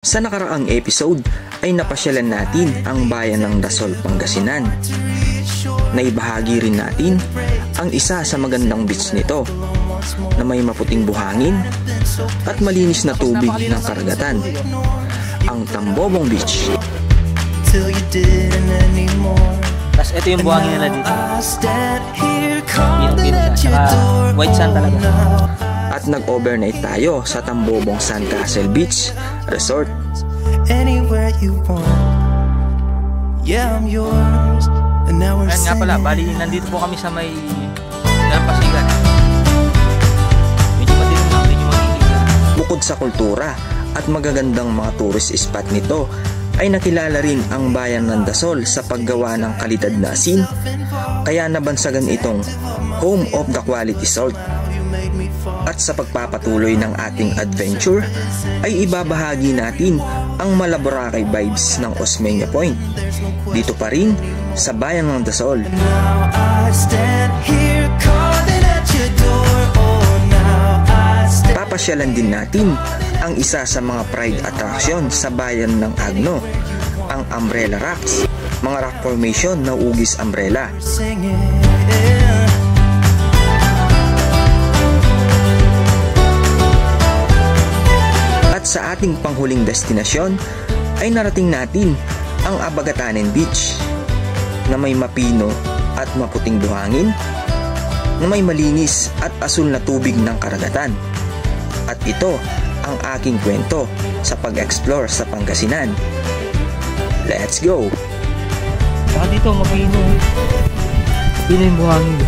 Sa nakaraang episode ay napasyalan natin ang bayan ng Dasol, Pangasinan. Naibahagi rin natin ang isa sa magandang beach nito na may maputing buhangin at malinis na tubig ng karagatan, ang Tambobong Beach. Tapos ito yung buhangin nila dito. Pinong-pino siya, saka white sand talaga. At nag-overnight tayo sa Tambobong Sandcastle Beach Resort. Anywhere you want, yeah, I'm yours. And now we're Ayan nga pala, bali nandito po kami sa may Dalampasigan. Medyo patinong lang, medyo makikita. Bukod sa kultura at magagandang mga tourist spot nito, ay nakilala rin ang bayan ng Dasol sa paggawa ng kalidad na asin, kaya nabansagan itong Home of the Quality Salt. At sa pagpapatuloy ng ating adventure, ay ibabahagi natin ang Malaboracay vibes ng Osmeña Point, dito pa rin sa bayan ng Dasol. Papasyalan din natin ang isa sa mga pride attraction sa bayan ng Agno, ang Umbrella Rocks, mga rock formation na ugis umbrella. At sa ating panghuling destinasyon ay narating natin ang Abagatanen Beach na may mapino at maputing buhangin, na may malinis at asul na tubig ng karagatan. At ito ang aking kwento sa pag-explore sa Pangasinan. Let's go! Saka dito mapino. Mapino yung buhangin.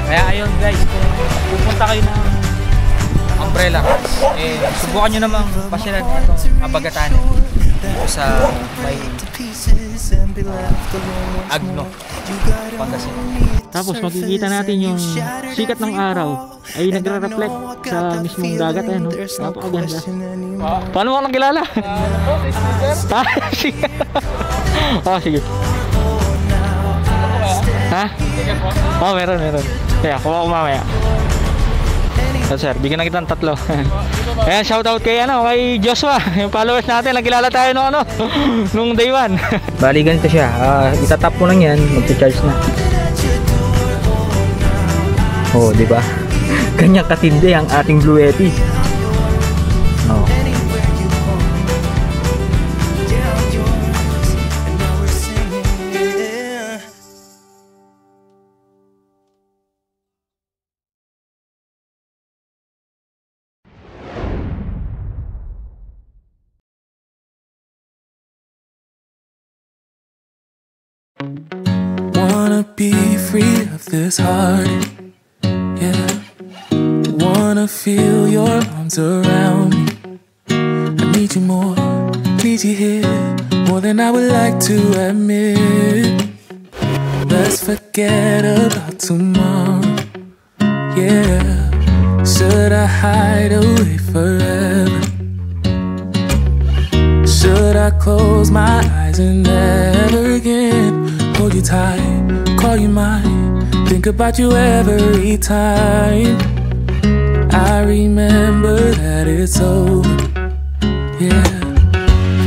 Kaya ayun guys, kung pupunta kayo ng Umbrella Rocks, subukan nyo namang pasyalan itong Abagatanen dito sa may Agno, Pangasinan. Tapos makikita natin yung sikat ng araw ay nagre-reflect sa mismong dagat. Ayan, no? Napakaganda. Paano mo nakilala? Sige. Sige. Ha? Meron. Kaya, kuha ko mamaya. So, sir, bigyan na kitang 3. Ayan, shoutout kay Joshua, yung followers natin. Nagkilala tayo nung day 1. Bali ganito siya, itatap mo lang yan, mag-charge na. Oh, di ba? Ganyan katindi ang ating Blue Yeti. Oh. Wanna be free of this heart, yeah. Wanna feel your arms around me. I need you more, need you here, more than I would like to admit. Let's forget about tomorrow, yeah. Should I hide away forever? Should I close my eyes and never again hold you tight, call you mine, think about you every time I remember that it's over, yeah.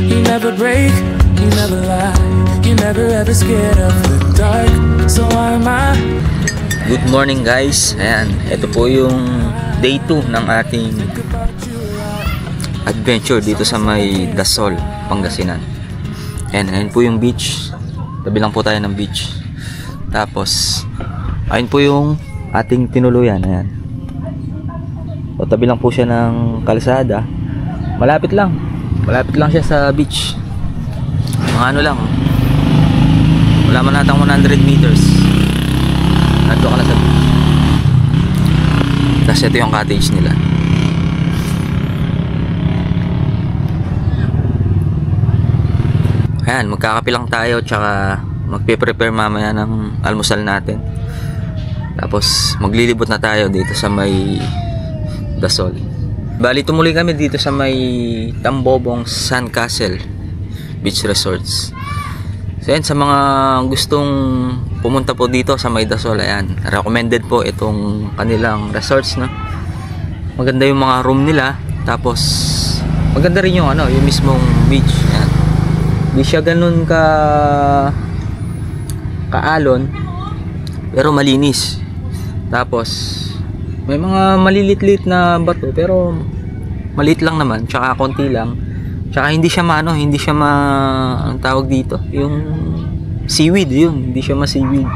You never break, you never lie, you never ever scared of the dark, so why am I? Good morning guys. Ayan, ito po yung day 2 ng ating adventure dito sa may Dasol, Pangasinan. Ayan po yung beach. Tabi lang po tayo ng beach. Tapos ayun po yung ating tinuluyan. Ayan. O, tabi lang po siya ng kalsada. Malapit lang siya sa beach. Mga ano lang, wala man natang 100 meters. Nandito ka na sa beach. Tapos ito yung cottage nila. Ayan, magkakape lang tayo, tsaka magpe-prepare mamaya ng almusal natin. Tapos maglilibot na tayo dito sa may Dasol. Bali, tumuloy kami dito sa may Tambobong Sandcastle Beach Resorts. So yan, sa mga gustong pumunta po dito sa may Dasol, ayan, recommended po itong kanilang resorts, no? maganda yung mga room nila. Tapos maganda rin yung yung mismong beach. Ayan. Di siya ganun kaalon, pero malinis. Tapos may mga malilit-lit na bato, pero maliit lang naman, tsaka konti lang. Tsaka hindi siya anong tawag dito, yung seaweed, yun, hindi siya ma-seaweed.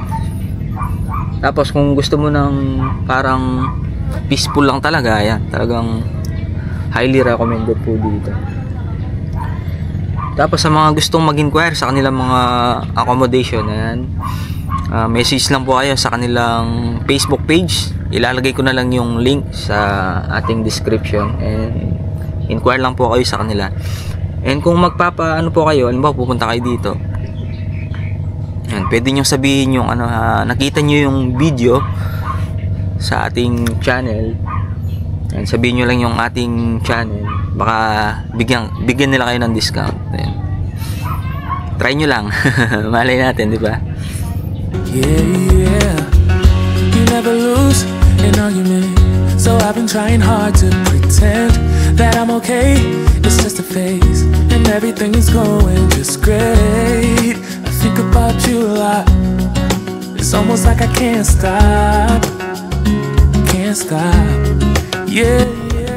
Tapos kung gusto mo ng parang peaceful lang talaga, ayan, talagang highly recommended po dito. Tapos sa mga gustong mag-inquire sa kanilang mga accommodation, ayan, message lang po kayo sa kanilang Facebook page. Ilalagay ko na lang yung link sa ating description, and inquire lang po kayo sa kanila. And kung magpapaano po kayo, halimbawa pupunta kayo dito, ayan, pwede nyo sabihin yung nakita nyo yung video sa ating channel. Ayan, sabihin nyo lang yung ating channel, baka bigyan nila kayo ng discount. Ayan. Try nyo lang. Malay natin, di ba? Yeah, you never lose an argument, so I've been trying hard to pretend that I'm okay. It's just a phase, and everything is going just great. I think about you a lot. It's almost like I can't stop. Can't stop. Yeah, yeah.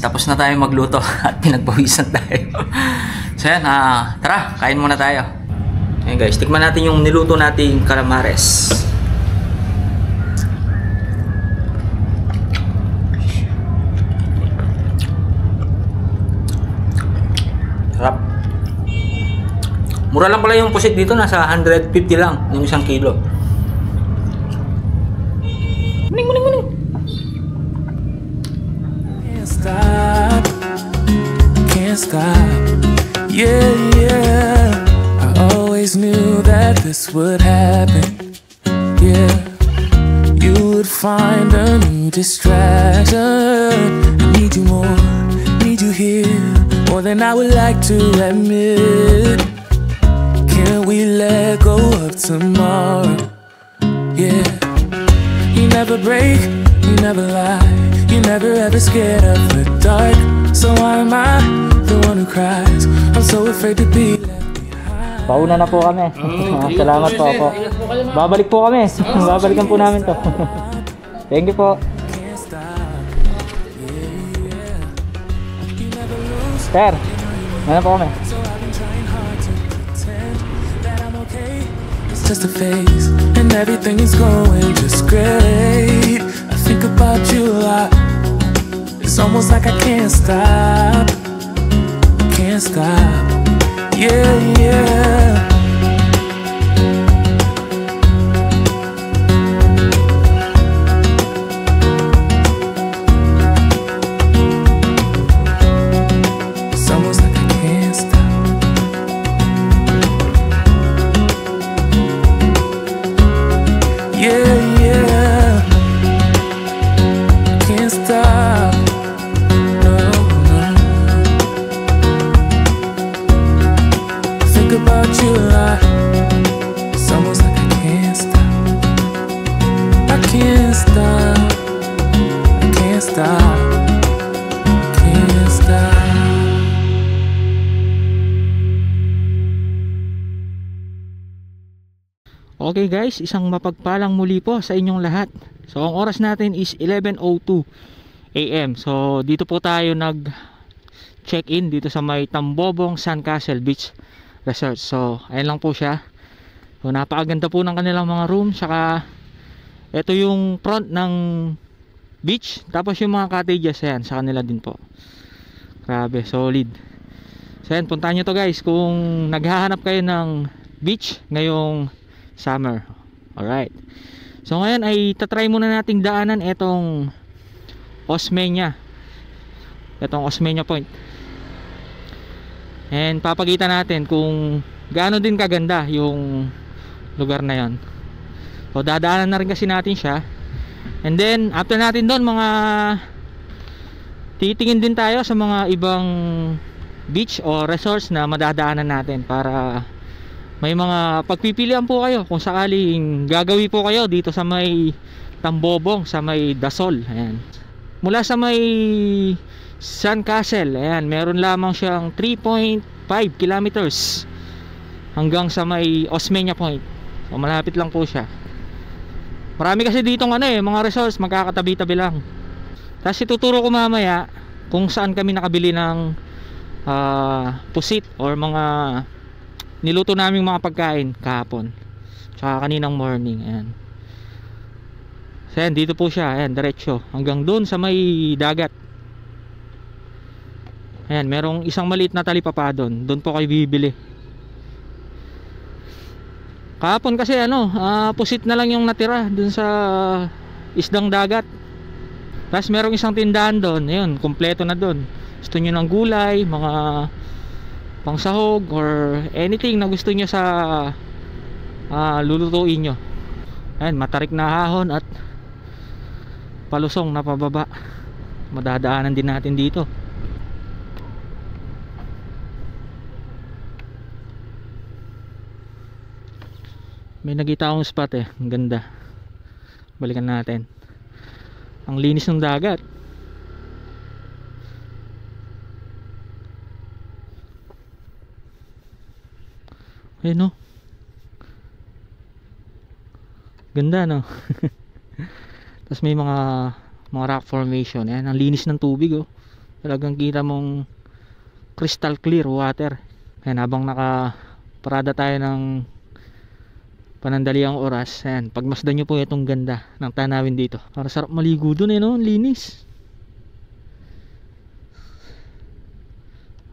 Tapos na tayo magluto at pinagpawisan tayo. So yan, tara, kain muna tayo. Ayan guys, tikman natin yung niluto nating calamares. Sarap. Mura lang pala yung pusit dito, nasa 150 lang yung 1 kilo. Muning. Stop, can't stop. Yeah, yeah. I always knew that this would happen. Yeah, you would find a new distraction. I need you more, need you here, more than I would like to admit. Can we let go of tomorrow? Yeah, you never break, you never lie. You're never ever scared of the dark. So why am I the one who cries? I'm so afraid to be left behind. Pauna na po kami. Salamat po. Babalik po kami. Babalikan po namin to. Thank you po. Sir, ano po kami? It's just a phase, and everything is going just great. I think about you a lot. It's almost like I can't stop. Can't stop. Yeah, yeah. It's almost like I can't stop. Yeah, yeah. Can't stop. No, no. Think about you a lot. It's almost like I can't stop. I can't stop. I can't stop. Can't stop. Okay guys, isang mapagpalang muli po sa inyong lahat. So ang oras natin is 11:02 AM. So dito po tayo nag check-in dito sa may Tambobong Sandcastle Beach Resort. So ayan lang po siya. So napakaganda po ng kanilang mga room. Saka ito yung front ng beach. Tapos yung mga cottages, ayan, sa kanila din po. Grabe, solid. So ayan, puntahan nyo to guys kung naghahanap kayo ng beach ngayong summer. Alright. So ngayon ay tatry muna nating daanan itong Osmeña. Itong Osmeña Point. And papakita natin kung gaano din kaganda yung lugar na yon. So dadaanan na rin kasi natin siya. And then after natin doon, mga titingin din tayo sa mga ibang beach o resorts na madadaanan natin para may mga pagpipilian po kayo kung sakaling gagawi po kayo dito sa may Tambobong, sa may Dasol. Ayan. Mula sa may San Castle, ayan, meron lamang siyang 3.5 kilometers hanggang sa may Osmeña Point. So malapit lang po siya. Marami kasi ditong mga resorts magkakatabi-tabi lang. Tapos ituturo ko mamaya kung saan kami nakabili ng pusit or mga niluto naming mga pagkain kahapon tsaka kaninang morning. Ayan. So ayan, dito po siya, ayan, diretso hanggang doon sa may dagat. Ayan, merong isang maliit na talipapa doon. Doon po kayo bibili. Kahapon kasi pusit na lang yung natira doon sa isdang dagat. Tapos merong isang tindahan doon, ayun, kompleto na doon. Gusto nyo ng gulay, mga pangsahog or anything na gusto nyo sa lulutuin nyo. Ayan, matarik na hahon at palusong na pababa. Madadaanan din natin dito. May nakita akong spot ang ganda. Balikan natin. Ang linis ng dagat. Ayun, no? Ganda, no? Tapos may mga rock formation. Ayan, ang linis ng tubig, oh. Talagang kita mong crystal clear water. Ayan, habang nakaparada tayo ng panandaliang oras, ayan, pagmasdan nyo po itong ganda ng tanawin dito. Para sarap maligo dun, no? Linis.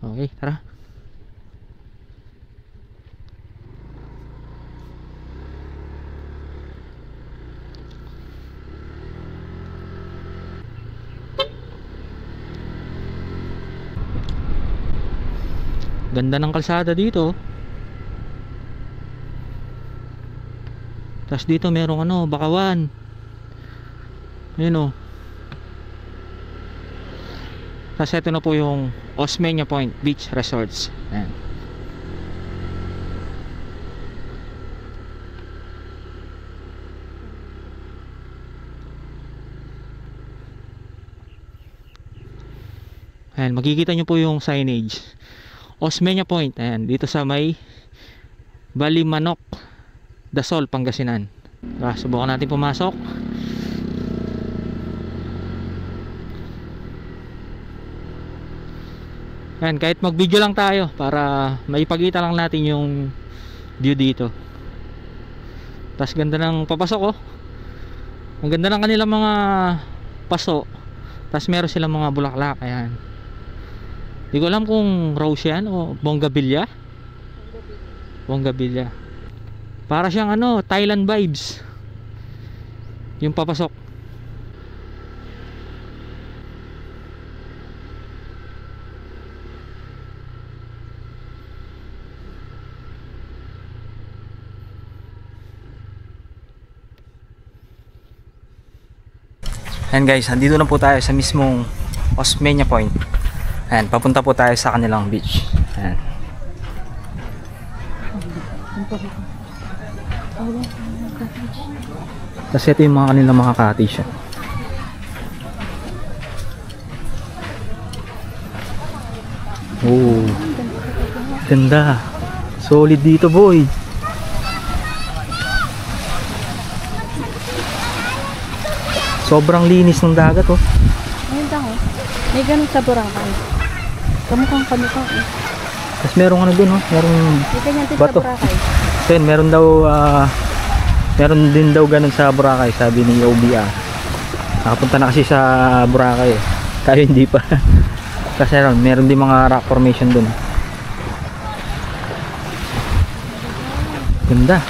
Okay, tara. Ganda ng kalsada dito. Tapos dito merong bakawan. Ayun, oh. Tapos ito na po yung Osmeña Point Beach Resorts. Ayan. Ayan, makikita nyo po yung signage. Osmeña Point, ayan, dito sa may Balimanok, Dasol, Pangasinan. Subukan natin pumasok. Ayan, kahit mag video lang tayo para maipakita lang natin yung view dito. Tas ganda ng papasok, oh. Ang ganda ng kanilang mga paso. Tas meron silang mga bulaklak, ayan. Di ko alam kung rose yan o bonggabilya. Bonggabilya. Para siyang Thailand vibes yung papasok. Ayan guys, andito na po tayo sa mismong Osmeña Point. Ayan, papunta po tayo sa kanilang beach. Ayan. Kasi ito yung mga kanilang mga cottage. Oh, ganda. Solid dito, boy. Sobrang linis ng dagat, oh. Ayun daw, may ganun sa Boracay. Kamukhang kamukha, eh. Tapos merong dun, oh. Merong may ganyan din bato. sa Boracay. Then meron daw meron din daw ganun sa Boracay, sabi ni OBA. Nakapunta na kasi sa Boracay eh. Tayo hindi pa. Kasi meron din mga rock formation dun. Ganda.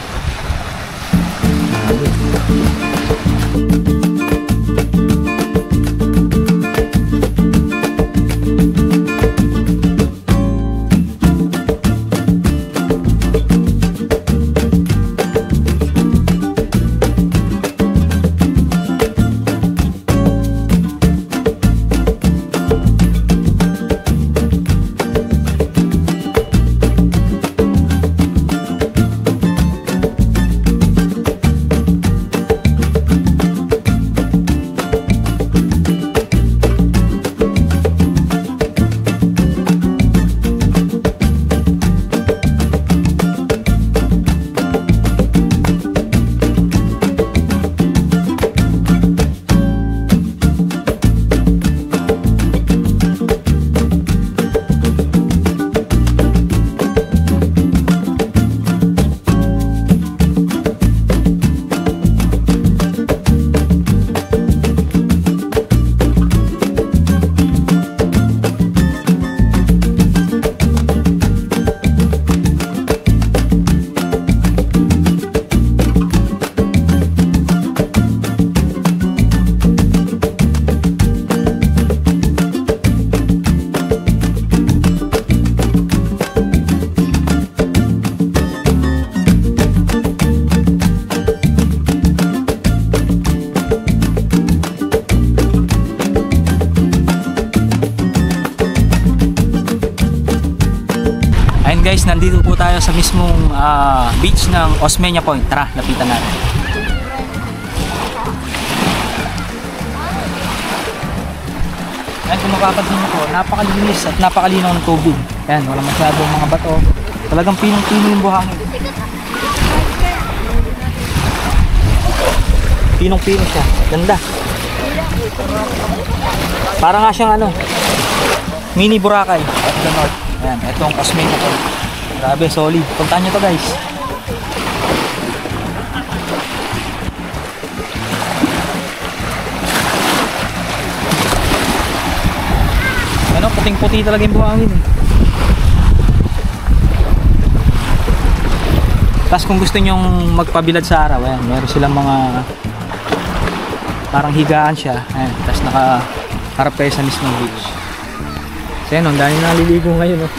Guys, nandito po tayo sa mismong beach ng Osmeña Point. Tara, lapitan natin. Ayan, kung makapansin nyo po, napakalinis at napakalinaw ng tubig. Ayan, wala masyadong mga bato. Talagang pinong-pino yung buhangin. Pinong-pino siya. Ganda. Para nga siyang ano, mini Boracay at the north. Ayan, ito ang Osmeña Point. Grabe, solid. Puntahan nyo to guys. Ano, puting-puti talaga yung buhangin eh. Tapos kung gusto nyong magpabilad sa araw, ayan, meron silang mga parang higaan siya. Ayan, tapos nakaharap kayo sa mismong beach. So yan, ang dami naliligo ngayon oh.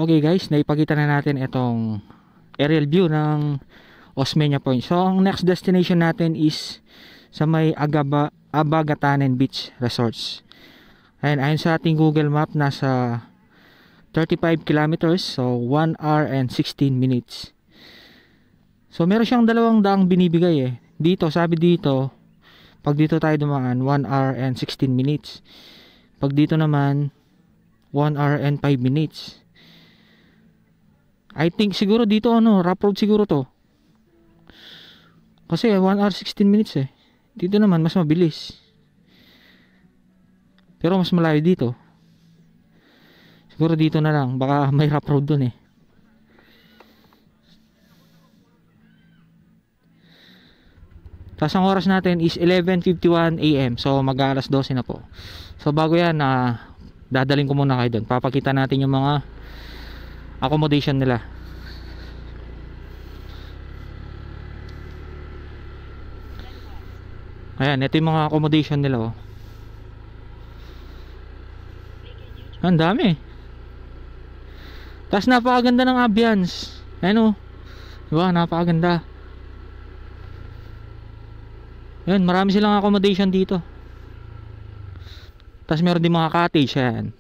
Okay guys, naipakita na natin itong aerial view ng Osmeña Point. So ang next destination natin is sa may Abagatanen Beach Resorts. Ayon sa ating Google Map, nasa 35 kilometers, so 1 hour and 16 minutes. So meron siyang 200 binibigay eh. Dito, sabi dito, pag dito tayo dumaan, 1 hour and 16 minutes. Pag dito naman, 1 hour and 5 minutes. I think siguro dito rough road siguro to. Kasi 1 hour 16 minutes eh. Dito naman mas mabilis. Pero mas malayo dito. Siguro dito na lang, baka may rough road dun eh. Tapos ang oras natin is 11:51 AM. So mag-aalas 12 na po. So bago yan, dadaling ko muna kayo doon. Papakita natin yung mga accommodation nila. Ayan, ito yung mga accommodation nila oh. Ang dami. Tapos napakaganda ng ambience. Ayan oh. Diba, napakaganda. Ayan, marami silang accommodation dito. Tapos meron din mga cottage. Ayan.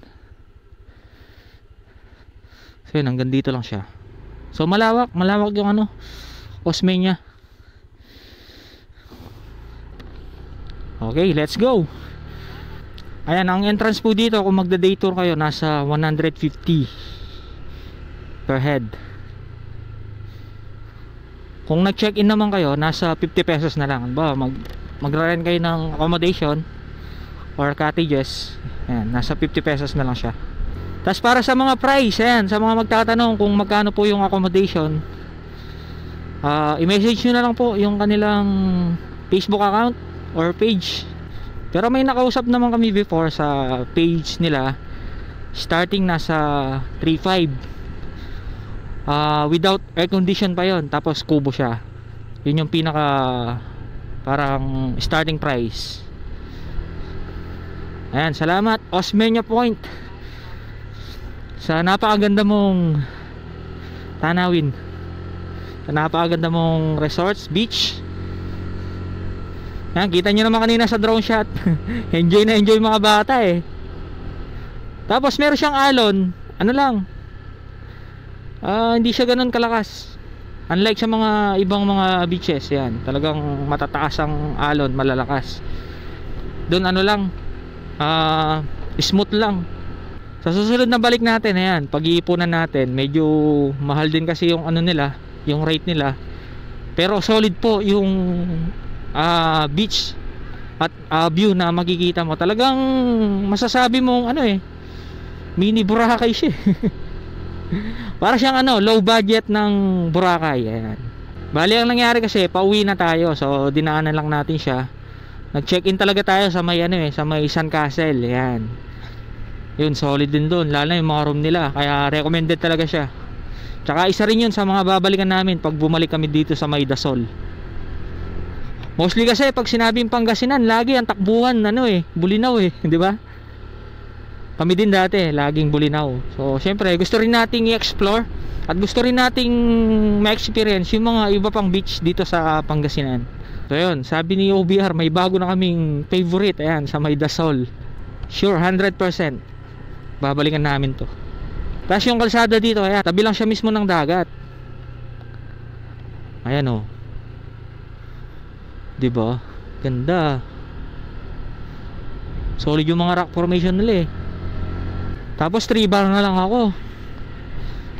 So yun, hanggang dito lang siya. So malawak yung Osmeña. Okay, let's go. Ayan, ang entrance po dito kung magda-day tour kayo, nasa 150 per head. Kung nag-check-in naman kayo, nasa 50 pesos na lang. Mag-rent kayo ng accommodation or cottages. Ayan, nasa 50 pesos na lang siya. Tapos para sa mga price, ayan, sa mga magtatanong kung magkano po yung accommodation, i-message nyo na lang po yung kanilang Facebook account or page. Pero may nakausap naman kami before sa page nila, starting nasa 3.5 without air condition pa yon, tapos kubo siya. Yun yung pinaka parang starting price. Ayan, salamat Osmeña Point sa napakaganda mong tanawin, sa napakaganda mong resorts, beach. Yan, kita nyo naman kanina sa drone shot. Enjoy na enjoy mga bata eh. Tapos meron siyang alon. Ano lang, hindi siya ganun kalakas. Unlike sa mga ibang mga beaches, yan, talagang matataas ang alon, malalakas. Doon ano lang, smooth lang. Sa susunod na balik natin, ayan, pag-iipunan natin, medyo mahal din kasi yung ano nila, yung rate nila. Pero solid po yung beach at view na makikita mo. Talagang masasabi mong mini Boracay siya. Para siyang low budget ng Boracay. Ayan. Bali ang nangyari kasi, pauwi na tayo, so dinaanan lang natin siya. Nag-check-in talaga tayo sa may sa may San Castle. Ayan. Yun, solid din doon, lalo na yung mga room nila, kaya recommended talaga siya. Tsaka isa rin yun sa mga babalikan namin pag bumalik kami dito sa may Dasol. Mostly kasi pag sinabing Pangasinan, lagi ang takbuhan Bulinaw di ba? Kami din dati, laging Bulinaw. So, syempre, gusto rin nating i-explore at gusto rin nating ma-experience yung mga iba pang beach dito sa Pangasinan. So, yun, sabi ni OBR, may bago na kaming favorite, ayan, sa may Dasol. Sure, 100%. Babalikan namin to. Tapos yung kalsada dito, ayan, tabi lang siya mismo ng dagat. Ayan diba? Ganda. Solid yung mga rock formation nila eh. Tapos 3 bar na lang ako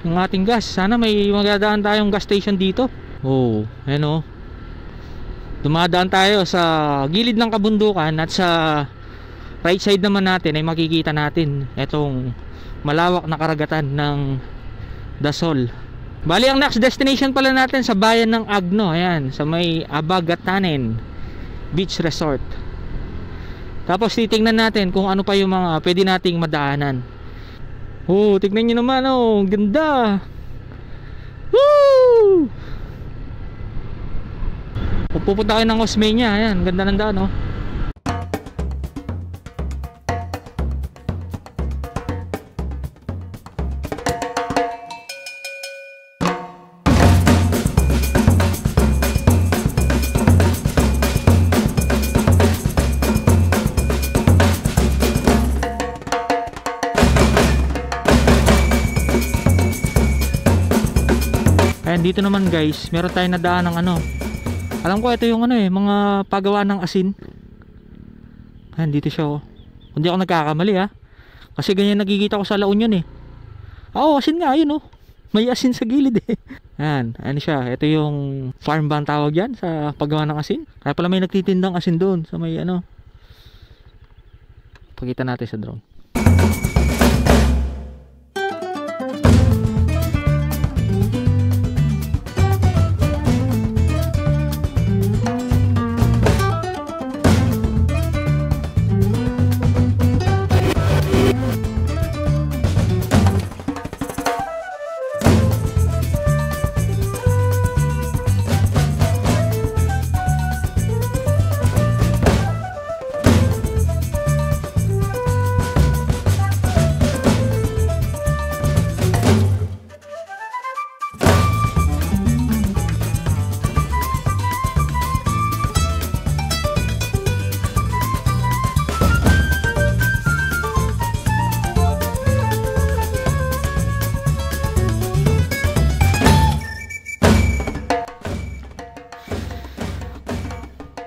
yung ating gas. Sana may magdadaan tayong gas station dito. Ayan dumadaan tayo sa gilid ng kabundukan, at sa right side naman natin ay makikita natin itong malawak na karagatan ng Dasol. Bali ang next destination pala natin sa bayan ng Agno. Ayan, sa may Abagatanen Beach Resort. Tapos titingnan natin kung ano pa yung mga pwede nating madaanan. Tignan nyo naman ganda. Woo! Pupunta kayo ng Osmeña. Ayan, ganda ng daan dito naman guys, meron tayong nadaan ng ano. Alam ko ito yung ano mga pagawa ng asin. Ayan, dito siya oh. Hindi ako nagkakamali kasi ganyan nakikita ko sa La Union Oo, asin nga yun oh. May asin sa gilid Ayan, ano siya. Ito yung farm ba ang tawag yan sa paggawa ng asin. Kaya pala may nagtitindang asin doon sa may ano. Pakita natin sa drone.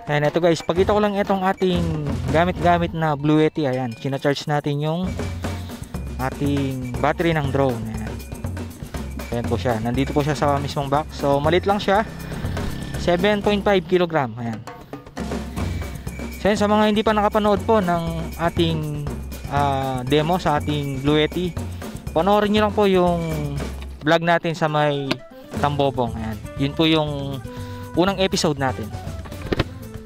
Ayan, ito guys, pagkita ko lang itong ating gamit-gamit na Blue Yeti. Ayan, sinacharge natin yung ating battery ng drone. Ayan po siya, nandito po siya sa mismong box. So malit lang siya, 7.5 kg. Ayan. So sa mga hindi pa nakapanood po ng ating demo sa ating Blue Yeti, panoorin nyo lang po yung vlog natin sa may Tambobong. Ayan, yun po yung unang episode natin.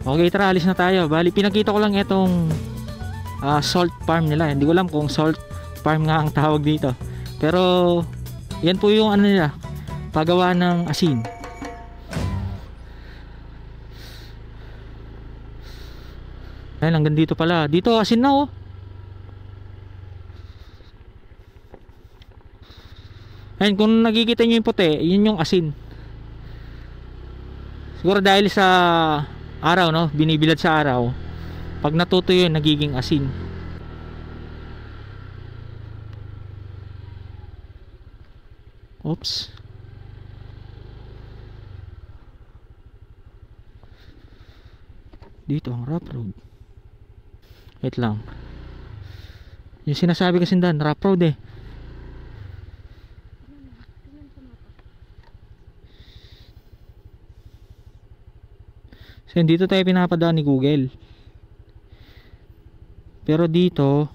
Okay, tara, alis na tayo. Bali, pinakita ko lang itong salt farm nila. Hindi ko alam kung salt farm nga ang tawag dito. Pero yan po yung ano nila, pagawa ng asin. Ayan, hanggang dito pala. Dito asin na oh. Ayan, kung nakikita nyo yung puti, yun yung asin. Siguro dahil sa araw, no, binibilad sa araw, pag natutuyo yun, nagiging asin. Oops. Dito ang rough road. Wait lang, yung sinasabi kasi dan, rough road So dito tayo pinapadaan ni Google. Pero dito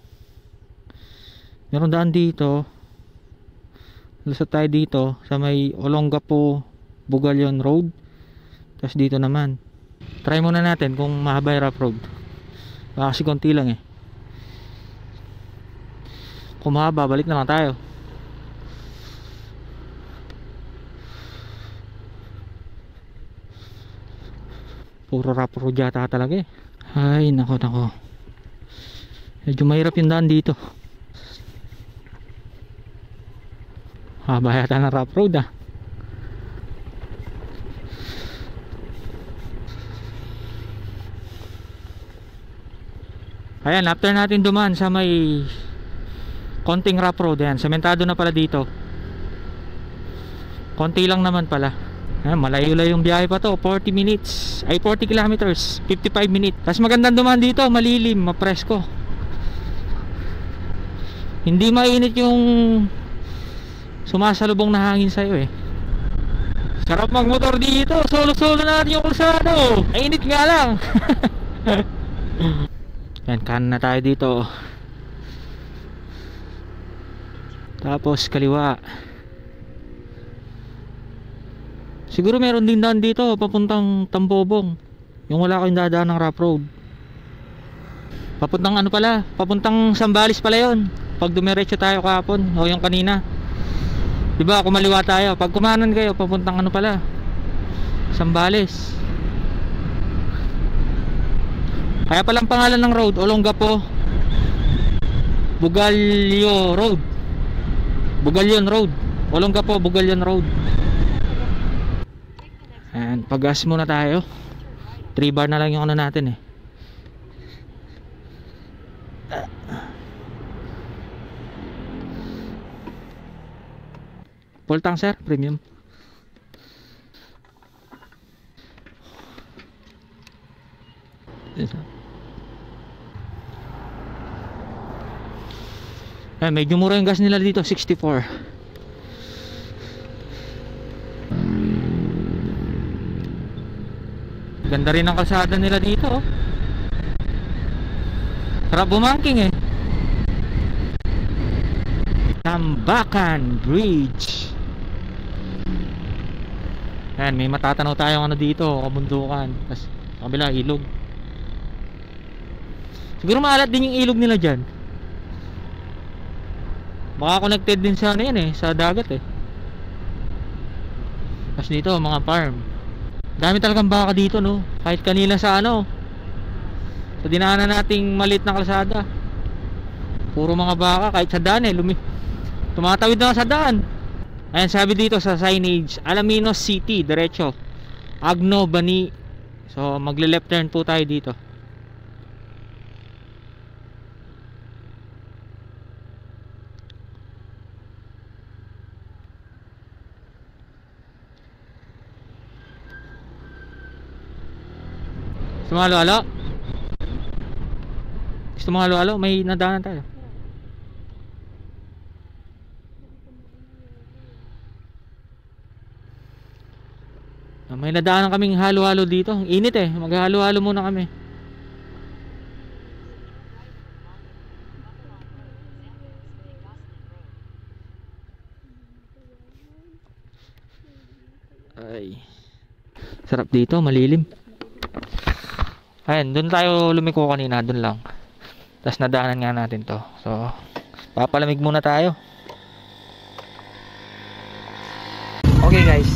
meron daan dito. Lusot tayo dito sa may Olongapo Bugalyon Road. Tapos dito naman. Try muna natin kung mahaba yung rough road. Kasi konti lang Kung mahaba, balik na lang tayo. Puro rough road yata talaga Ay nako. Medyo mahirap yung daan dito. Haba yata ng rough road Ayan, after natin dumaan sa may konting rough road, ayan, sementado na pala dito. Konti lang naman pala. Malayo-layo yung biyahe pa to, 40 minutes ay 40 kilometers, 55 minutes. Tapos magandang dumaan dito, malilim, mapresko. Hindi mainit yung sumasalubong na hangin sa'yo Sarap magmotor dito, solo-solo natin yung kulsado. Mainit nga lang. Yan, kanan na tayo dito. Tapos kaliwa. Siguro meron din daan dito papuntang Tambobong. Yung wala kayong dadaan ng rough road. Papuntang ano pala, papuntang Sambales pala yon. Pag dumiretso tayo kahapon o yung kanina, diba kumaliwa tayo. Pag kumanan kayo, papuntang ano pala, Sambales. Kaya palang pangalan ng road, Olongapo Bugalyo Road. Bugalyon Road, Olongapo Bugalyon Road. Ayan, pag-gas muna tayo. 3 bar na lang yung ano natin Full tank sir, premium. Medyo mura yung gas nila dito, 64. Ganda rin ang kalsada nila dito. Sarap bumangking eh. Tambakan Bridge. Ayan, may matatanaw tayong ano dito, kabundukan. Tapos kabila, ilog. Siguro maalat din yung ilog nila dyan. Baka connected din sa ano yan eh, sa dagat eh. Tapos dito, mga farm. Dami talagang baka dito no. Kahit kanila sa ano, sa dinaanan nating maliit na kalsada, puro mga baka. Kahit sa daan eh, tumatawid na sa daan. Ayan, sabi dito sa signage, Alaminos City, diretso Agno, Bani. So magle-left turn po tayo dito. Gusto mo halo-halo? Gusto mo halo-halo? May nadaanan tayo. May nadaanan kaming halo-halo dito. Init eh. Maghalo-halo muna kami. Ay. Sarap dito, malilim. Ayan, doon tayo lumiko kanina, doon lang. Tapos nadaanan nga natin to. So, papalamig muna tayo. Okay guys,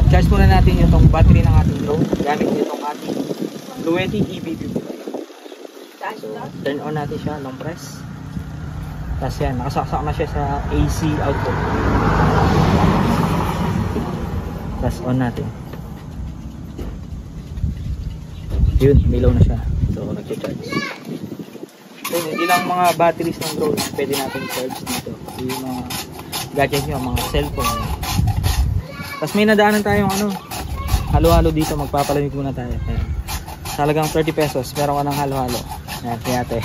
charge muna natin itong battery ng ating drone gamit itong ating Fluenti EV50. So, turn on natin siya, long press. Tapos yan, nakasaksak na siya sa AC output. Tapos on natin. Yun, milaw na siya. So, nag-charge. So, ilang mga batteries ng drone pwede natin charge dito. Yung mga gadget nyo, mga cellphone. Tapos may nadaanan tayong ano, halo-halo dito. Magpapalamig muna tayo. Ayan. Talagang 30 pesos. Meron ka ng halo-halo. Ayan, kiyate.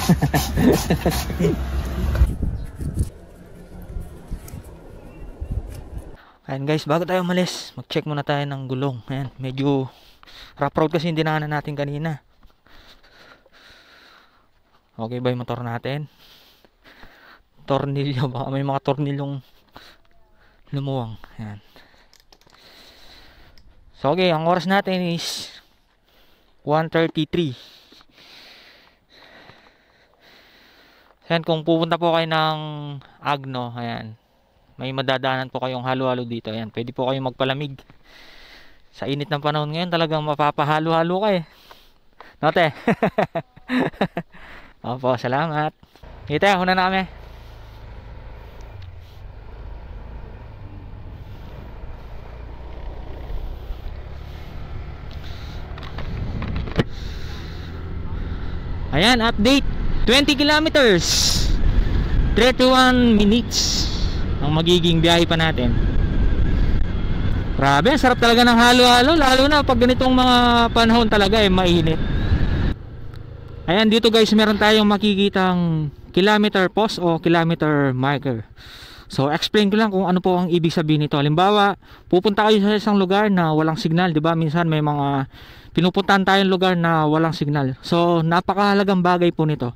Ayan guys, bago tayo umalis, mag-check muna tayo ng gulong. Ayan, medyo rough road kasi yung dinaanan natin kanina. Okay ba yung motor natin? Tornilyo, baka may mga tornilyong lumuwang. Ayan. So okay, ang oras natin is 1:33. Ayan, kung pupunta po kayo ng Agno, ayan, may madadaanan po kayong halo-halo dito. Ayan, pwede po kayong magpalamig. Sa init ng panahon ngayon, talagang mapapahalo-halo ka eh. Note. Opo, salamat. Ito, huna na kami. Ayan, update. 20 kilometers. 31 minutes ang magiging biyahe pa natin. Grabe, sarap talaga ng halo-halo, lalo na pag ganitong mga panahon talaga eh, mainit. Ayan, dito guys, meron tayong makikitang kilometer post o kilometer marker. So, explain ko lang kung ano po ang ibig sabihin nito. Halimbawa, pupunta kayo sa isang lugar na walang signal, di ba? Minsan may mga pinupuntahan tayong lugar na walang signal. So, napakahalagang bagay po nito.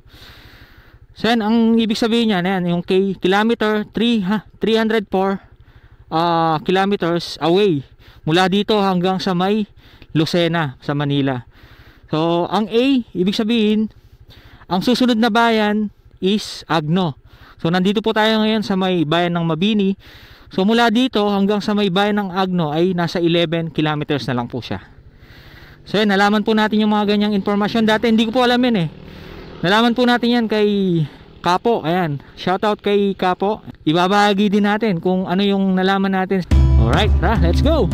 So, yan, ang ibig sabihin niya, yan, yung kilometer 304 kilometers away mula dito hanggang sa may Lucena sa Manila. So ang A, ibig sabihin ang susunod na bayan is Agno. So nandito po tayo ngayon sa may bayan ng Mabini. So mula dito hanggang sa may bayan ng Agno ay nasa 11 kilometers na lang po siya. So yan, nalaman po natin yung mga ganyang informasyon. Dati hindi ko po alam yan eh. Nalaman po natin yan kay Kapo. Ayan, shoutout kay Kapo. Ibabahagi din natin kung ano yung nalaman natin. Alright, let's go.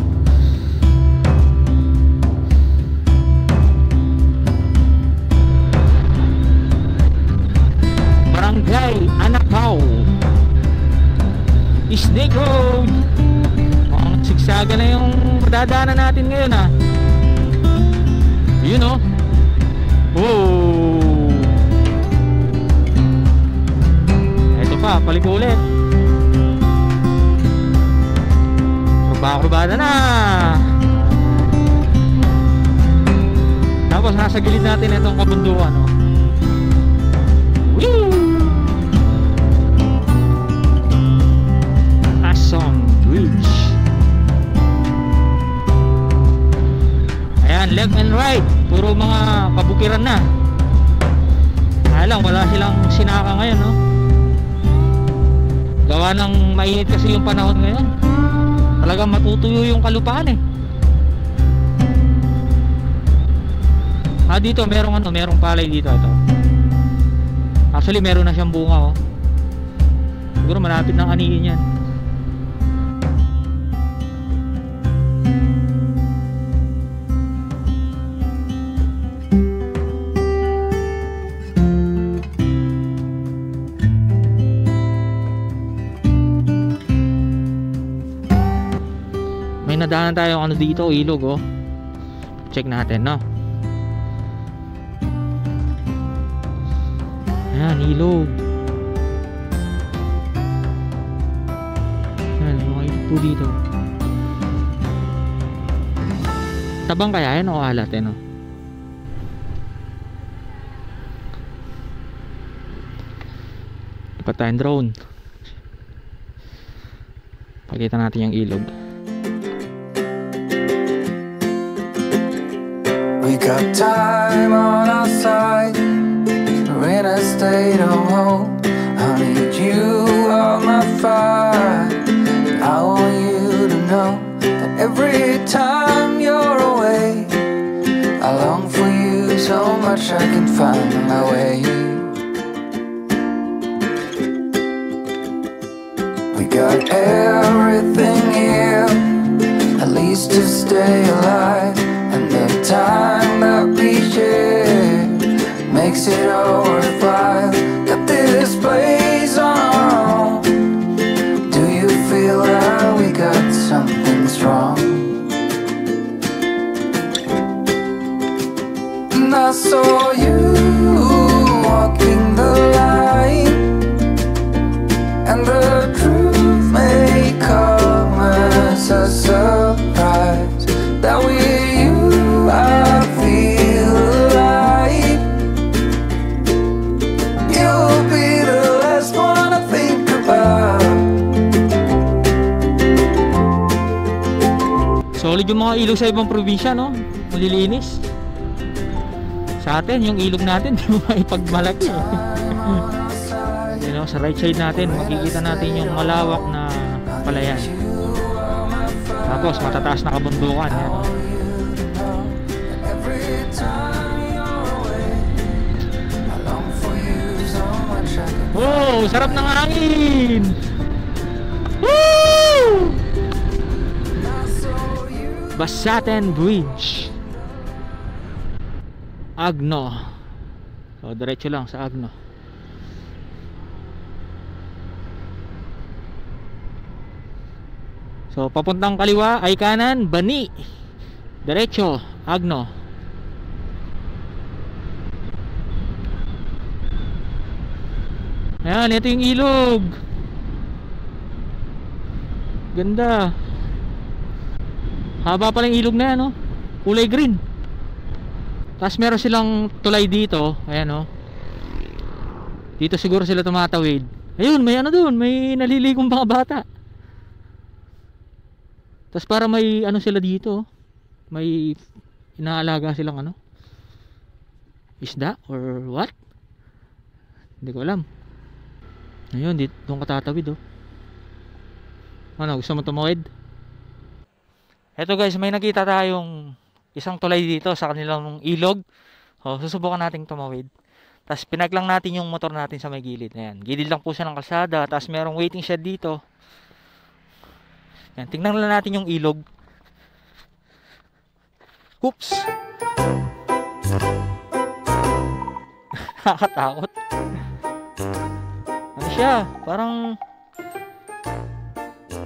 Barangay Anakaw, Snake Road. Ang sigsaga na yung dadaanan natin ngayon ha. You know. Oh. Labada na! Tapos nasa gilid natin itong kabundukan, no? Woo! Asong Bridge. Ayan, left and right. Puro mga kabukiran na. Alam, wala silang sinaka ngayon, no? Gawa ng mainit kasi yung panahon ngayon. Talagang matutuyo yung kalupaan, eh. Dito merong palay dito, ito. Actually meron na siyang bunga, oh. Siguro malapit nang anihin yan. May nadaanan tayo ano dito, ilog, oh. Check natin, no? Ayan, ilog. Ayan, mga ilog po dito. Tabang kaya yan o alat, eh, no? Ipat tayong drone. Pakita natin yung ilog. We got time on our side. We're in a state of home. I need you on my fire. I want you to know that every time you're away, I long for you so much I can find my way. We got everything here, at least to stay alive. And the time that we share makes it all worthwhile. Got this place on our own. Do you feel that we got something strong? And I saw you walking the line, and the truth may come as a surprise. That with you I feel alive. You'll be the last one I think about. Solid yung mga ilog sa ibang probinsya, no? Malilinis. Sa atin, yung ilog natin di mo maipagmalaki. You know, sa right side natin makikita natin yung malawak na palayan. Tapos matataas na kabundukan, yan. Wow, sarap ng hangin. Woo! Basaten Bridge, Agno. So diretso lang sa Agno. So papuntang kaliwa ay kanan, Bani. Diretso, Agno. Ayan, ito yung ilog. Ganda. Haba pala yung ilog na yan, no? Kulay green. Tapos meron silang tulay dito. Ayan, no? Dito siguro sila tumatawid. Ayun, may ano doon, may naliligong mga bata. Tapos para may ano sila dito, may inaalaga silang ano, isda or what? Hindi ko alam. Ayun, dito doon ka tatawid, oh. Ano, gusto mo tumawid? Eto guys, may nakita tayong isang tulay dito sa kanilang ilog. O, susubukan nating tumawid. Tapos pinag lang natin yung motor natin sa may gilid. Ayan, gilid lang po siya ng kalsada. Tapos merong waiting shed dito. Ayan, tingnan lang natin yung ilog. Oops! Nakakatakot. Ano siya? Parang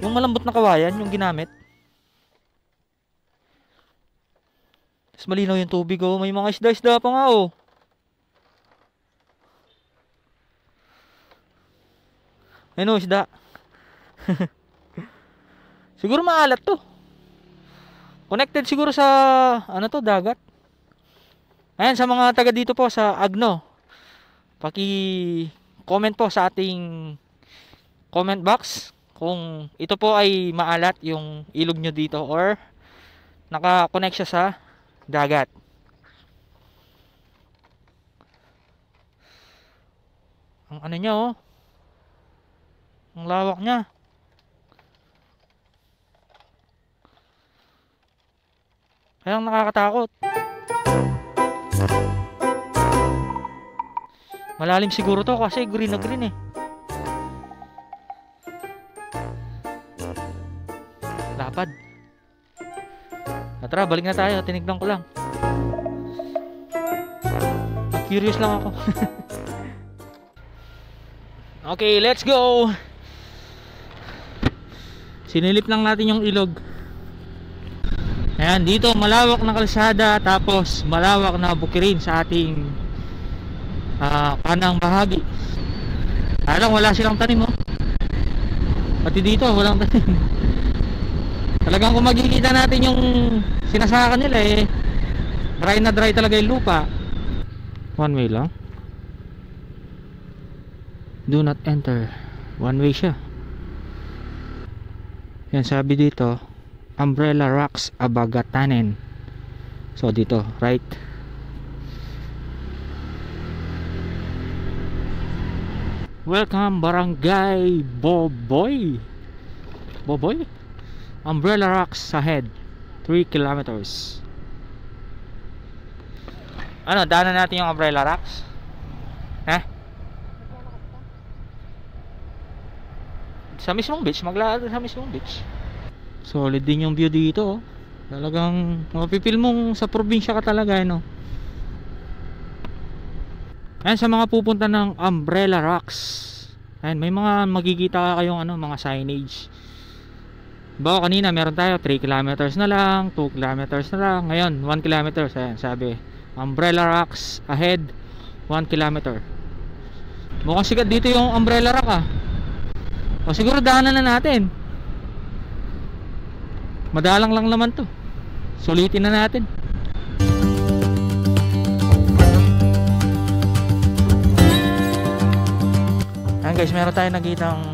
yung malambot na kawayan yung ginamit. Tapos malinaw yung tubig, oh. May mga isda-isda pa nga, oh. Ayun, oh, isda. Siguro maalat to. Connected siguro sa ano to, dagat. Ayan, sa mga taga dito po sa Agno, paki-comment po sa ating comment box kung ito po ay maalat yung ilog nyo dito or naka-connect siya sa dagat. Ang ano niya, oh. Ang lawak niya. Kaya nakakatakot. Malalim siguro to kasi green na green eh. Lapad. Tara, balik na tayo. Tinignan ko lang. Curious lang ako. Okay, let's go. Sinilip lang natin yung ilog. Ayan, dito malawak na kalsada, tapos malawak na bukirin sa ating kanang bahagi. Alam, wala silang tanim, oh. Pati dito walang tanim. Talagang kung makikita natin yung sinasaka nila eh, dry na dry talaga yung lupa. One way lang. Do not enter. One way siya. Yan, sabi dito, Umbrella Rocks Abagatanen. So dito, right? Welcome Barangay Boboy. Boboy? Umbrella Rocks ahead. 3 kilometers. Ano, daanan natin yung Umbrella Rocks? Sa mismong beach, maglalakad sa mismong beach. Solid din yung view dito, oh. Talagang mapipil mong sa probinsya ka talaga, no? Ayan, sa mga pupunta ng Umbrella Rocks, ayan, may mga makikita kayong ano, mga signage. Bawa kanina meron tayo 3 kilometers na lang, 2 kilometers na lang. Ngayon 1 kilometers. Ayan, sabi Umbrella Rocks ahead 1 kilometer. Mukhang sikat dito yung Umbrella Rock, ah. O siguro daanan na natin. Madalang lang naman to. Sulitin na natin. Ayan guys, meron tayong nakitang,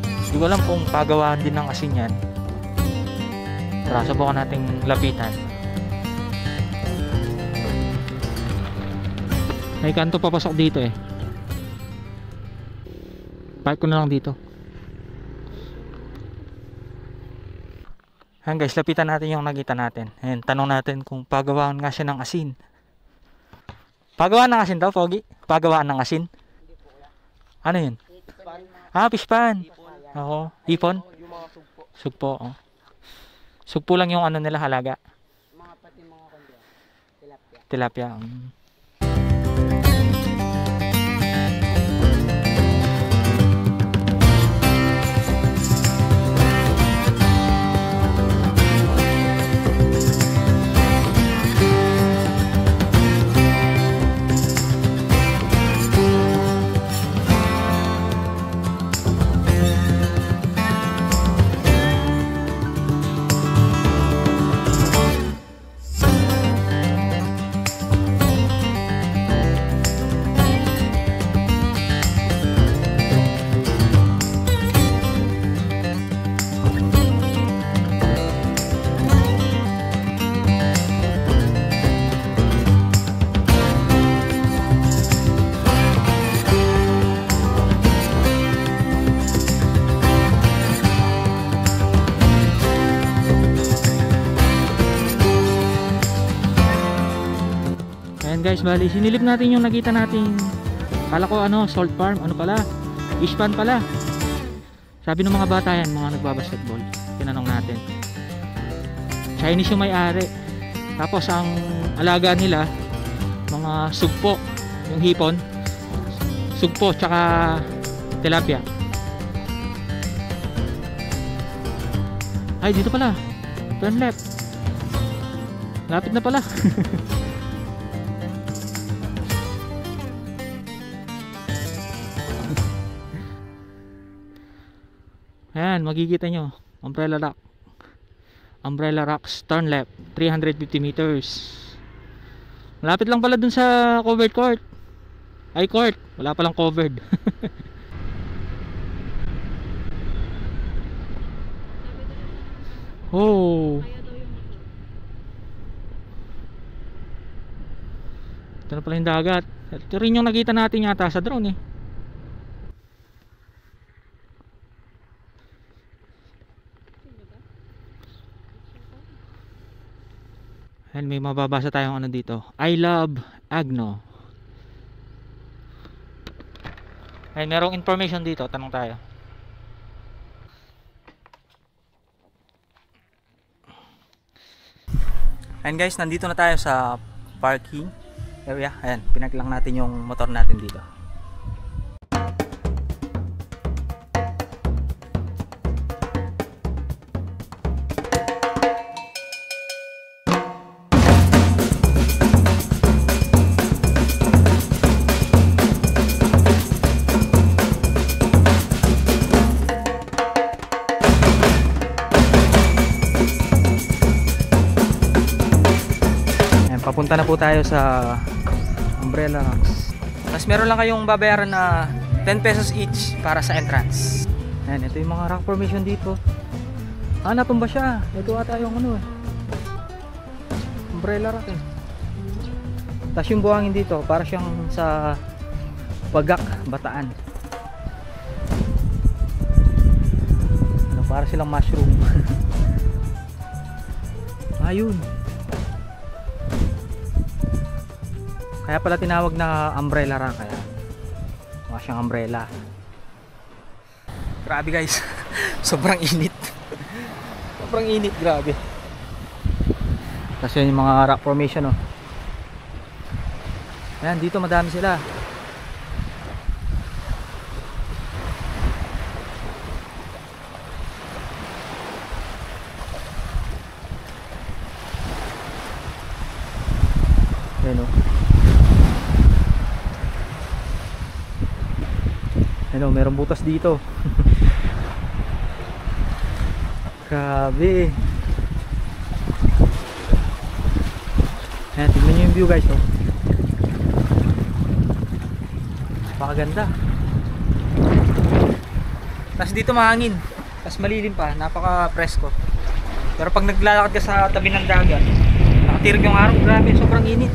hindi ko alam kung pagawaan din ng asin yan. Tara, subukan nating lapitan. May kanto papasok dito eh. Park ko na lang dito. Ayan guys, lapitan natin yung nakita natin. Ayan, tanong natin kung pagawaan nga siya ng asin. Pagawaan ng asin daw, Pogi? Pagawaan ng asin? Ano yun? Ah, fish pan. Oo, hipon? Sugpo, oh. Sugpo lang yung ano nila, halaga. Mga pati mga tilapia. Tilapia. Ayan guys, bali sinilip natin yung nakita nating, kala ko ano, salt farm, ano pala, fish pan pala. Sabi ng mga bata yan, mga nagbabasketball, tinanong natin, Chinese yung may-ari. Tapos ang alaga nila, mga sugpo, yung hipon, sugpo tsaka tilapia. Ay, dito pala, turn left, lapit na pala. Ayan, makikita nyo Umbrella Rock. Umbrella Rocks, turn left 350 meters. Malapit lang pala dun sa covered court. Ay, court, wala palang covered. Oh, ito na pala yung dagat. Ito rin yung nakita natin yata sa drone eh. And may mababasa tayong ano dito, I love Agno. Ay, merong information dito, tanong tayo. And guys, nandito na tayo sa parking area. Ayan, pinaglang natin yung motor natin dito. Papunta na po tayo sa Umbrella Rocks. Tapos meron lang kayong babayaran na 10 pesos each para sa entrance. Ayan, ito yung mga rock formation dito. Ah, natumba siya. Ito ata yung ano eh, Umbrella Rock eh. Tapos yung buhangin dito, para siyang sa Pagak, Bataan. Ano, para silang mushroom. Ayun. Kaya pala tinawag na umbrella rock, kaya mukha siyang umbrella. Grabe guys. Sobrang init. Sobrang init, grabe. Kasi yung mga rock formation oh. Ayan, dito madami sila. Ayan oh. Ano, merong butas dito. Grabe. Ayan, tignan nyo yung view guys oh. Napakaganda. Tapos dito mahangin. Tapos malilim pa, napaka presko. Pero pag naglalakad ka sa tabi ng dagat, nakatirig yung araw, grabe, sobrang init.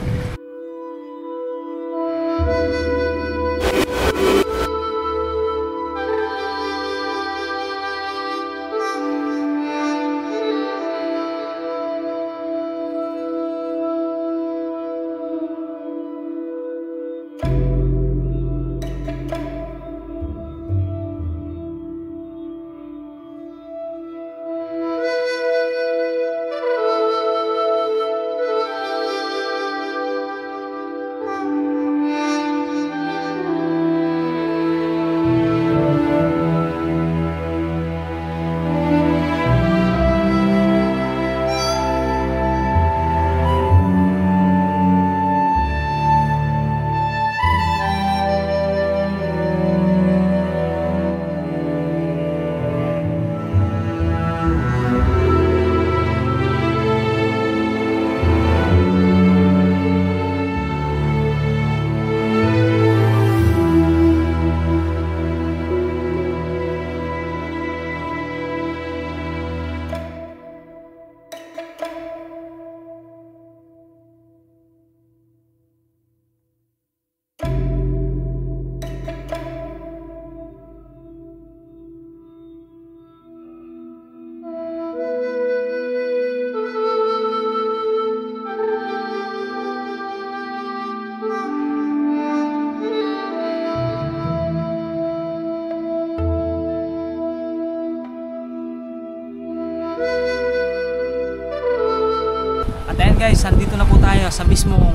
At ayan guys, nandito na po tayo sa mismong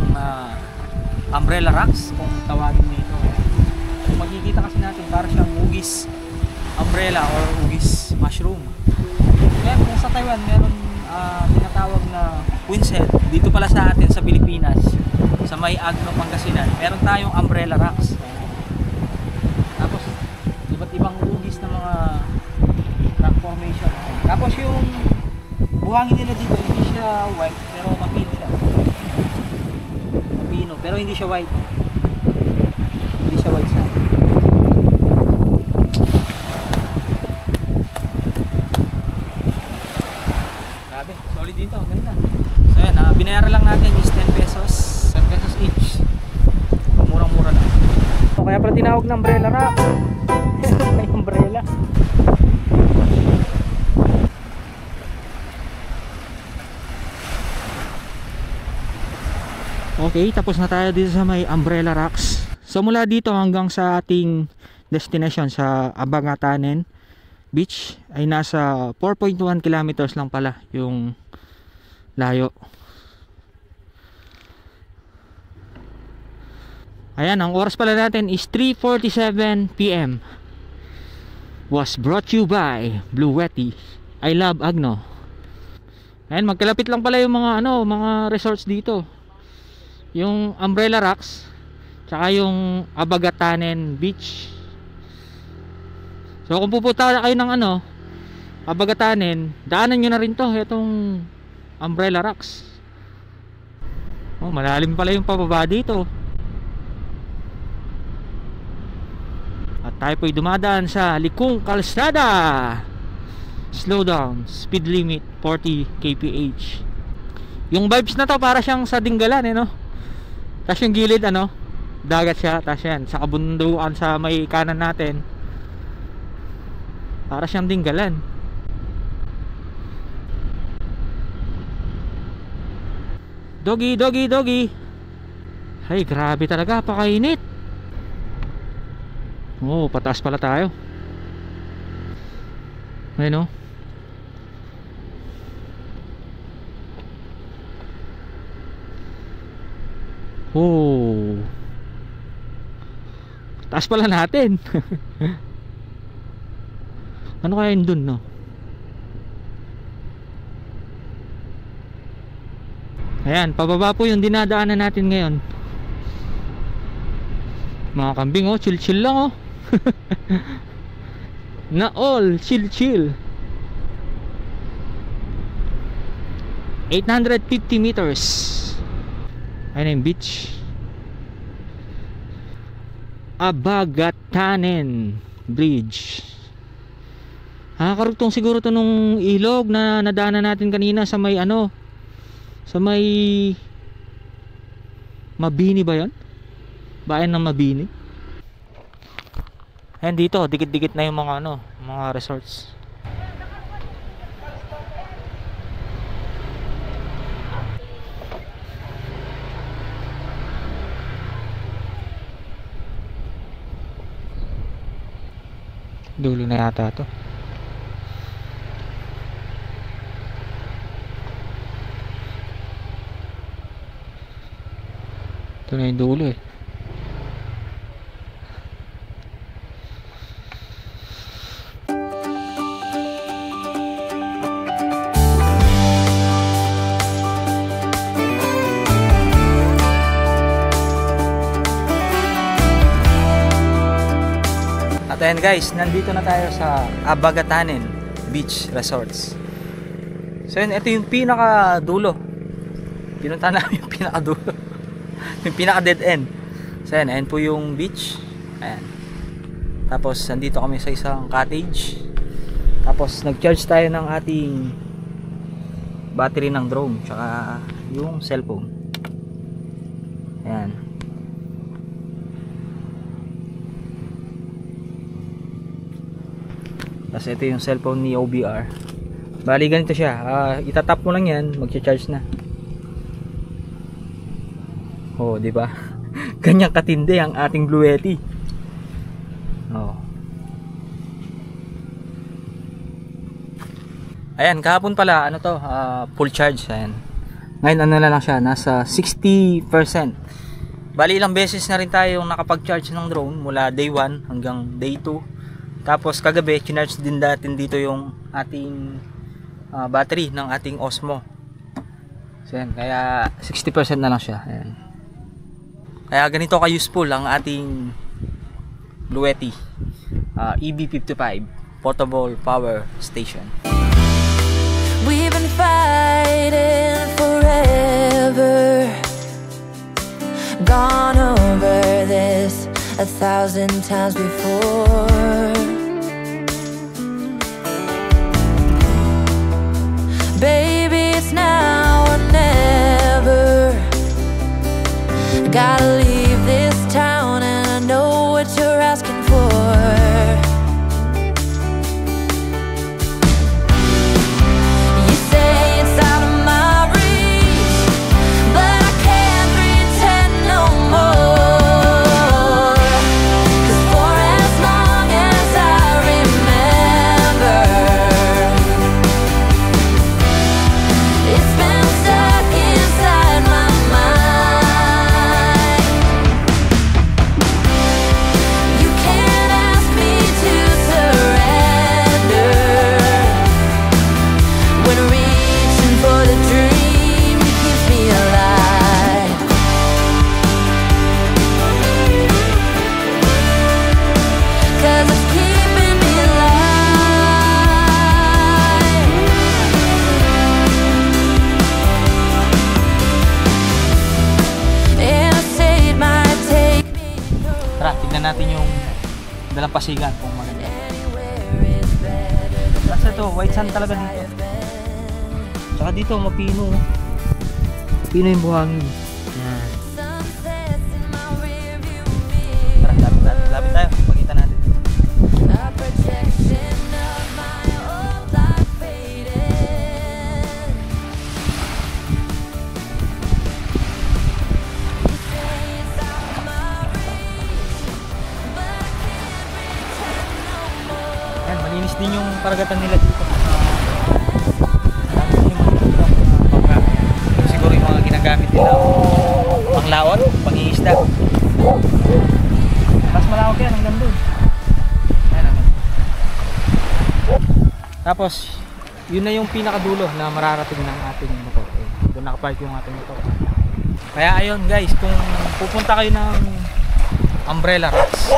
Umbrella Rocks, kung tawagin nito. Kung makikita kasi natin, para siyang hugis umbrella or hugis mushroom. Kaya kung sa Taiwan meron tinatawag na Queen's Head, dito pala sa atin sa Pilipinas, sa may Agno, Pangasinan, meron tayong Umbrella Rocks. Tapos iba't ibang hugis na mga rock formation. Tapos yung buhangin nila dito, hindi siya white, pero mapino siya. Mapino, pero hindi siya white. Hindi siya white siya. Grabe, solid dito, ganda. So yan, binayaran lang natin is 10 pesos. 10 pesos each. Murang-mura lang. So, kaya pala tinawag na umbrella rack. May umbrella. Okay, tapos na tayo dito sa may umbrella racks. So mula dito hanggang sa ating destination sa Abagatanen Beach ay nasa 4.1 kilometers lang pala yung layo. Ayan, ang oras pala natin is 3:47 PM. Was brought to you by Bluetti. I love Agno. Ayan, magkalapit lang pala yung mga mga resorts dito. Yung umbrella racks tsaka yung Abagatanen Beach. So kung pupunta kayo ng Abagatanen, daanan nyo na rin to, itong umbrella racks. Oh, malalim pala yung pababa dito. At tayo po'y dumadaan sa likong kalsada. Slow down, speed limit 40 kph. Yung vibes na to para siyang sa Dinggalan no? Tapos yung gilid dagat siya, tapos yan sa kabundukan sa may kanan natin, para siyang Dinggalan. Doggy, doggy, doggy. Ay, grabe talaga, pakainit. Oh, pataas pala tayo. Ayun oh, taas pala natin. Ano kaya yun dun Ayan, pababa po yung dinadaanan natin ngayon. Mga kambing chill chill lang na all chill chill. 850 meters. Ayun yung beach. Abagatanen Bridge. Karugtong siguro to nung ilog na nadaanan natin kanina sa may sa may Mabini ba yon? Bayan ng Mabini. Ayan dito, dikit-dikit na yung mga mga resorts. Dulo na yata to. Ito na yung dulo At ayan guys, nandito na tayo sa Abagatanen Beach Resorts. So yun, ito yung pinaka-dulo. Pinunta namin yung pinaka-dulo. Yung pinaka-dead end. So ayan po yung beach. Ayan. Tapos nandito kami sa isang cottage. Tapos nag-charge tayo ng ating battery ng drone tsaka yung cellphone. Ayan. Tapos ito yung cellphone ni OBR. Bali ganito siya, itatap mo lang yan, magcha-charge na. Oh, di ba? Ganyan katindi ang ating Bluetti. Oh. Ayan, kahapon pala full charge. Ayan. Ngayon na lang siya, nasa 60%. Bali ilang beses na rin tayo nakapag-charge ng drone mula day 1 hanggang day 2. Tapos kagabi, kinarge din natin dito yung ating battery ng ating Osmo. So yan, kaya 60% na lang siya. Ayan. Kaya ganito ka-useful ang ating Bluetti EB55 Portable Power Station. We've been fighting forever. Gone over this 1,000 times before. Baby, it's now or never. Gotta leave this town and I know what you're asking for. You say it's out of my reach, but I can't pretend no more. 'Cause for as long as I remember, it's been stuck inside my mind. You can't ask me to surrender when reaching for the dream that keeps me alive. 'Cause it's keeping me alive. And I say it might take me Tara, tignan natin yung dalampasigan kung maganda. anywhere is better. Kasi ito, white sand talaga dito. Tsaka dito, mapino. Pino yung buhangin. Yan. Sunsets in my rearview mirror. Tara, lapit tayo. Pagkita natin. A projection of my old life faded. You say it's out of my reach, but I can't pretend no more. Yan, malinis din yung karagatan nila dito. Dami yung mga bangka. Siguro yung mga ginagamit nila panglaot, pangingisda. Mas malawak yan hanggang doon. Ayan naman. Tapos, yun na yung pinakadulo na mararating ng ating motor. Doon nakapark yung ating motor. Kaya ayun guys, kung pupunta kayo ng Umbrella Rocks,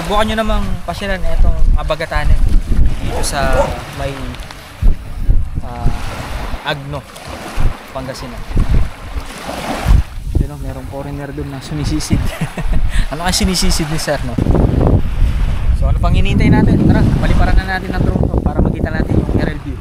subukan nyo namang pasyalan itong Abagatanen dito sa may Agno, Pangasinan. Yun o, merong foreigner doon na sumisisid. Ano ang sinisisid ni sir, no? So ano pang hinihintay natin? Tara, paliparan na natin ng drone to para makita natin yung aerial view.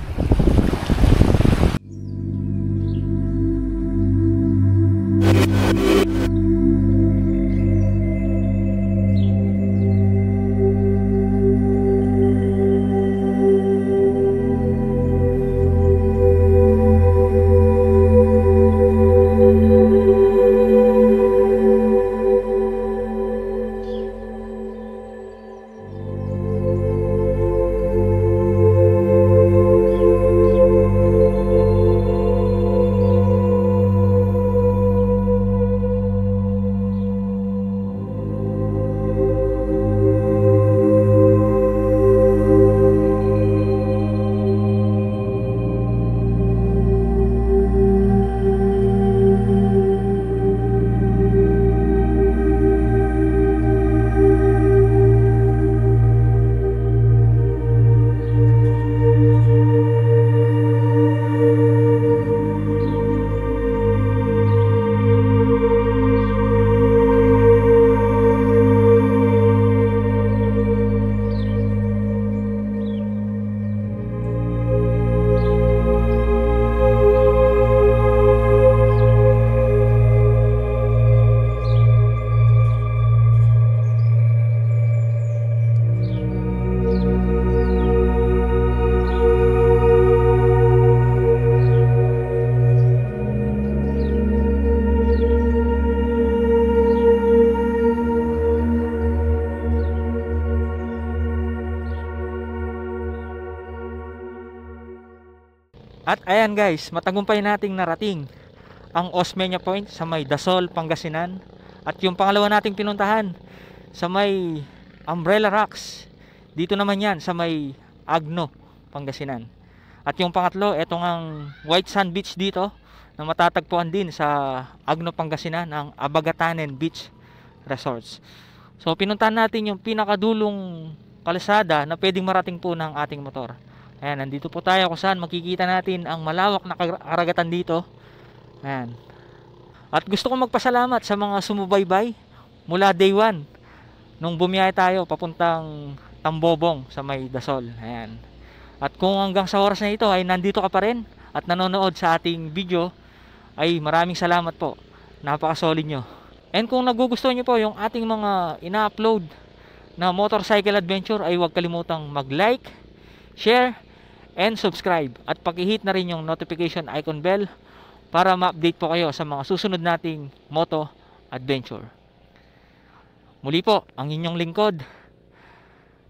At ayan guys, matagumpay nating narating ang Osmeña Point sa may Dasol, Pangasinan. At yung pangalawa nating pinuntahan sa may Umbrella Rocks. Dito naman yan sa may Agno, Pangasinan. At yung pangatlo, etong ang White Sand Beach dito na matatagpuan din sa Agno, Pangasinan, ang Abagatanen Beach Resorts. So pinuntahan natin yung pinakadulong kalsada na pwedeng marating po ng ating motor. Ayan, nandito po tayo kung saan makikita natin ang malawak na karagatan dito. Ayan. At gusto kong magpasalamat sa mga sumubaybay mula day 1 nung bumiyahe tayo papuntang Tambobong sa may Dasol. Ayan. At kung hanggang sa oras na ito ay nandito ka pa rin at nanonood sa ating video, ay maraming salamat po. Napaka-solid nyo. And kung nagugustuhan nyo po yung ating mga ina-upload na motorcycle adventure, ay huwag kalimutang mag-like, share, and subscribe. At paki-hit na rin yung notification icon bell para ma-update po kayo sa mga susunod nating moto adventure. Muli po, ang inyong lingkod,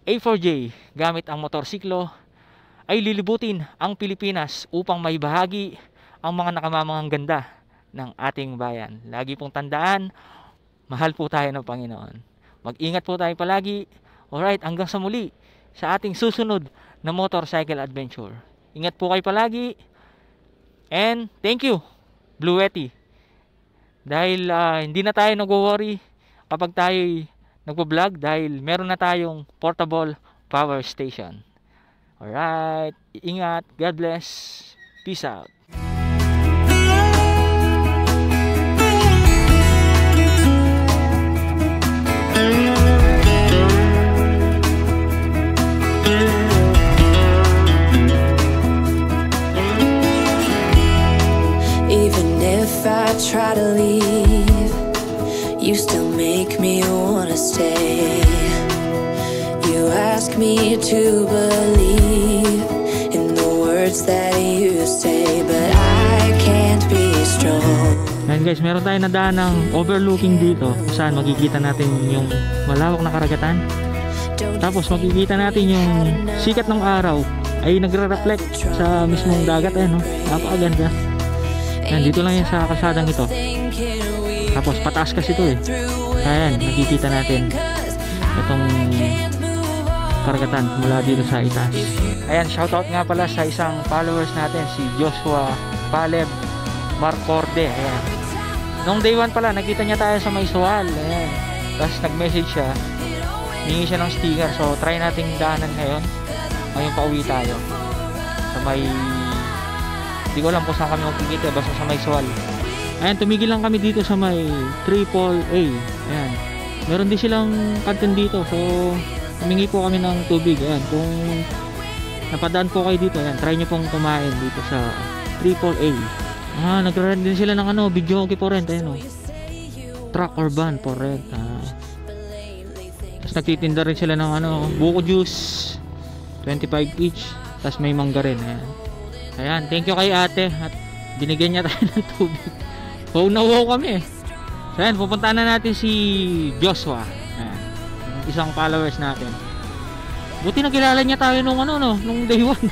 A4J, gamit ang motorsiklo, ay lilibutin ang Pilipinas upang maibahagi ang mga nakamamangang ganda ng ating bayan. Lagi pong tandaan, mahal po tayo ng Panginoon. Mag-ingat po tayo palagi. Alright, hanggang sa muli sa ating susunod na motorcycle adventure. Ingat po kayo palagi. And thank you, Blue Yeti. Dahil hindi na tayo nag-worry kapag tayo nagpo-vlog dahil meron na tayong portable power station. Alright, ingat. God bless. Peace out. Even if I try to leave, you still make me wanna stay. You ask me to believe in the words that you say, but I can't be strong. Ayan guys, meron tayong nadaan ng overlooking dito kung saan makikita natin yung malawak na karagatan. Tapos makikita natin yung sikat ng araw ay nagre-reflect sa mismong dagat. Ayan, no? Napakaganda. Ayan, dito lang yan sa kasadang ito. Tapos pataas kasi ito eh. Ayan, nakikita natin itong karagatan mula dito sa itaas. Ayan, shoutout nga pala sa isang followers natin, si Joshua Paleb Marcorde. Ayan. Nung day 1 pala, nakita niya tayo sa may Sual. Ayan. Tapos nag-message siya. Hingi siya ng sticker. So, try nating daanan ngayon. Ngayon pauwi tayo. Sa may... Hindi ko alam kung saan kami magkikita. Basta sa may Sual. Ayan, tumigil lang kami dito sa may AAA. Ayan. Meron din silang kantin dito. So, humingi po kami ng tubig. Ayan. Kung napadaan po kayo dito, ayan, try nyo pong kumain dito sa AAA. Nagre-rent din sila ng video okay for rent. Ayan, truck or van for rent. Tapos nagtitinda rin sila ng buko juice 25 each. Tapos may mangga rin. Ayan, thank you kay ate at binigyan niya tayo ng tubig. Wow na wow kami. So ayan, pupuntahan na natin si Joshua. Ayan, isang followers natin. Buti nakilala niya tayo nung nung day 1.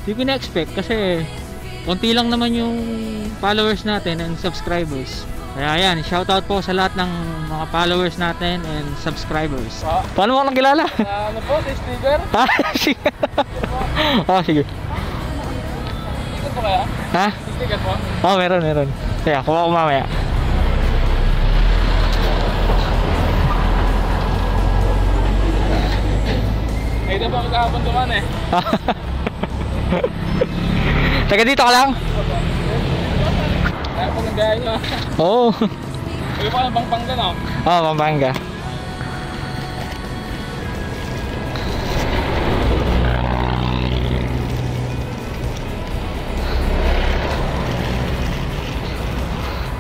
Hindi ko na-expect kasi konti lang naman yung followers natin and subscribers. Kaya ayan, shoutout po sa lahat ng mga followers natin and subscribers. Paano mo nakilala? Po, sa sticker? Sige. Sige. Sticker po kaya? Ha? Sticker po? Meron. Kaya, kuha ko mamaya. Ay, ito po magkakapon duman eh. Taga dito ka lang? Kaya po nag-gaya nyo. Oo. Ay, po ang Pampanga no? Oo, Pampanga.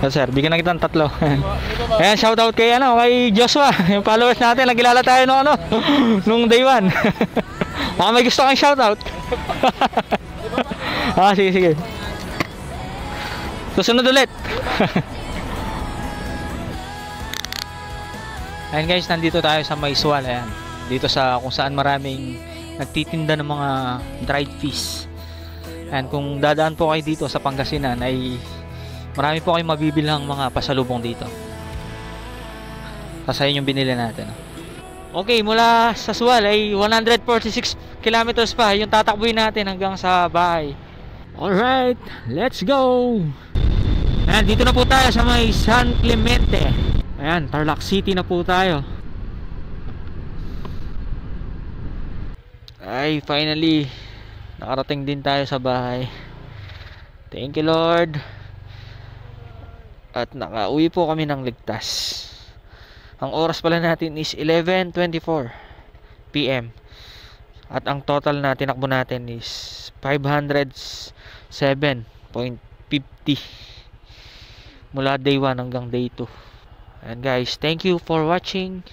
Sir, bigyan na kitang 3. Ayan, shoutout kay kay Joshua, yung followers natin, nagkilala tayo nung day 1. Baka may gusto kang shoutout. Sige. Susunod ulit. Ayan guys, nandito tayo sa may Sual. Ayan, dito sa kung saan maraming nagtitinda ng mga dried fish. Ayan, kung dadaan po kayo dito sa Pangasinan ay marami po kayong mabibilang mga pasalubong dito. Kasi yun yung binili natin. Okay, mula sa Sual ay 146 kilometers pa yung tatakbuhin natin hanggang sa bahay. Alright, let's go! Ayan, dito na po tayo sa may San Clemente. Ayan, Tarlac City na po tayo. Ay, finally nakarating din tayo sa bahay. Thank you Lord. At nakauwi po kami ng ligtas. Ang oras pala natin is 11:24 PM. At ang total na tinakbo natin is 507.50 mula day 1 hanggang day 2. And guys, thank you for watching.